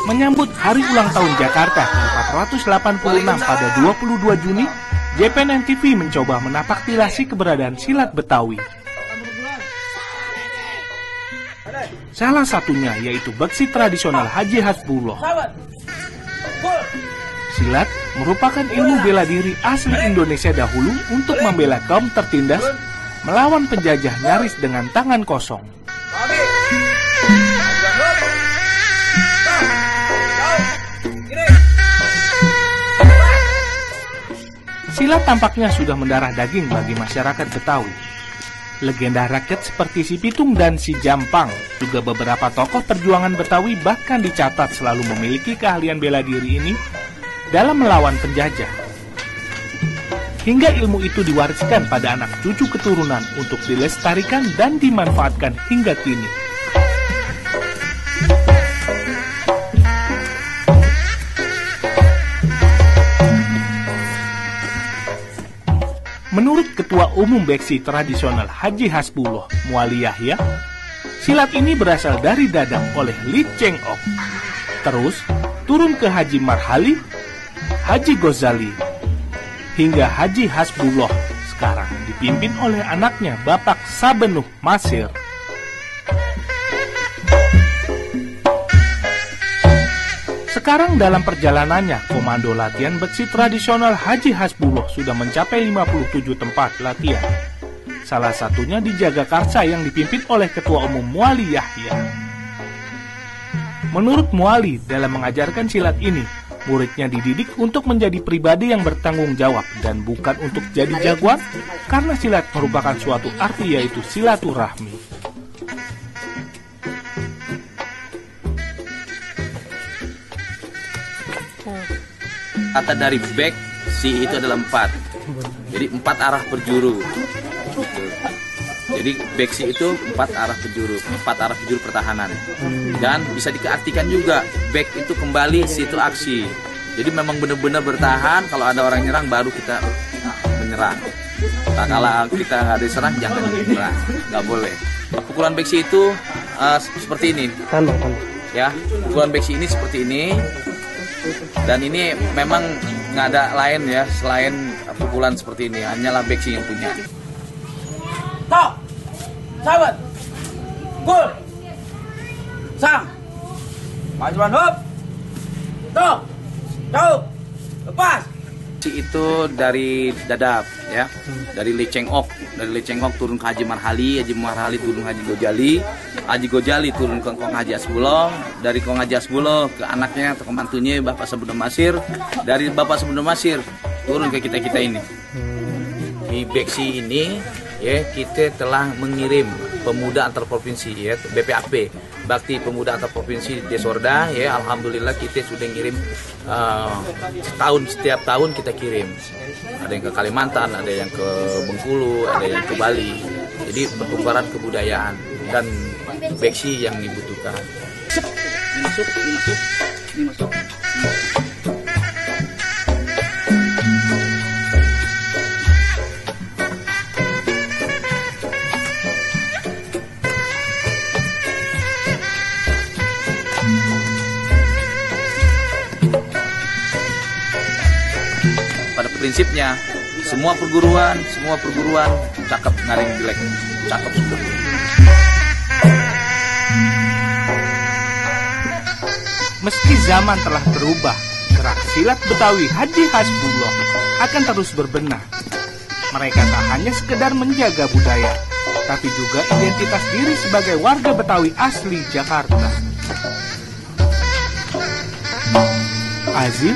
Menyambut Hari Ulang Tahun Jakarta ke-486 pada 22 Juni, JPNN TV mencoba menapaktilasi keberadaan silat Betawi. Salah satunya yaitu beksi tradisional Haji Hasbullah. Silat merupakan ilmu bela diri asli Indonesia dahulu untuk membela kaum tertindas melawan penjajah nyaris dengan tangan kosong. Silat tampaknya sudah mendarah daging bagi masyarakat Betawi. Legenda rakyat seperti Si Pitung dan Si Jampang, juga beberapa tokoh perjuangan Betawi bahkan dicatat selalu memiliki keahlian bela diri ini dalam melawan penjajah. Hingga ilmu itu diwariskan pada anak cucu keturunan untuk dilestarikan dan dimanfaatkan hingga kini. Menurut Ketua Umum Beksi Tradisional Haji Hasbullah, Muali Yahya, silat ini berasal dari Dadap oleh Li Cheng Ok. Terus turun ke Haji Marhali, Haji Ghazali, hingga Haji Hasbullah sekarang dipimpin oleh anaknya Bapak Sabenuh Masir. Sekarang dalam perjalanannya, Komando Latihan Beksi Tradisional Haji Hasbullah sudah mencapai 57 tempat latihan. Salah satunya di Jagakarsa yang dipimpin oleh Ketua Umum Muali Yahya. Menurut Muali, dalam mengajarkan silat ini, muridnya dididik untuk menjadi pribadi yang bertanggung jawab dan bukan untuk jadi jagoan, karena silat merupakan suatu arti yaitu silaturahmi. Kata dari back, si itu adalah 4. Jadi 4 arah penjuru. Jadi back si itu 4 arah penjuru, 4 arah penjuru pertahanan. Dan bisa diartikan juga back itu kembali, si itu aksi. Jadi memang benar-benar bertahan, kalau ada orang nyerang baru kita menyerang. Nah, kalau kita nggak ada serang jangan menyerang, nggak boleh. Pukulan back si itu seperti ini. Ya, pukulan back si ini seperti ini. Dan ini memang nggak ada lain ya selain pukulan seperti ini, hanyalah beksi yang punya. Tok, sahabat, gol, sang, majuan hop, tok, jauh, lepas. Itu dari Dadap ya, dari Li Cheng Ok, turun ke Haji Marhali turun ke Haji Ghazali turun ke Kong Haji Hasbullah, dari Kong Haji Hasbullah ke anaknya atau ke mantunya Bapak Sabenuh Masir, dari Bapak Sabenuh Masir turun ke kita ini. Di Beksi ini ya kita telah mengirim pemuda antar provinsi ya, BPAP Bakti Pemuda Antar Provinsi Desorda ya, alhamdulillah kita sudah ngirim setiap tahun kita kirim. Ada yang ke Kalimantan, ada yang ke Bengkulu, ada yang ke Bali. Jadi pertukaran kebudayaan dan beksi yang dibutuhkan. Ini masuk. Pada prinsipnya semua perguruan cakep ngaring jelek, cakep semua. Meski zaman telah berubah, gerak silat Betawi Haji Hasbullah akan terus berbenah. Mereka tak hanya sekedar menjaga budaya, tapi juga identitas diri sebagai warga Betawi asli Jakarta. Azim,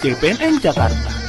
JPNN Jakarta.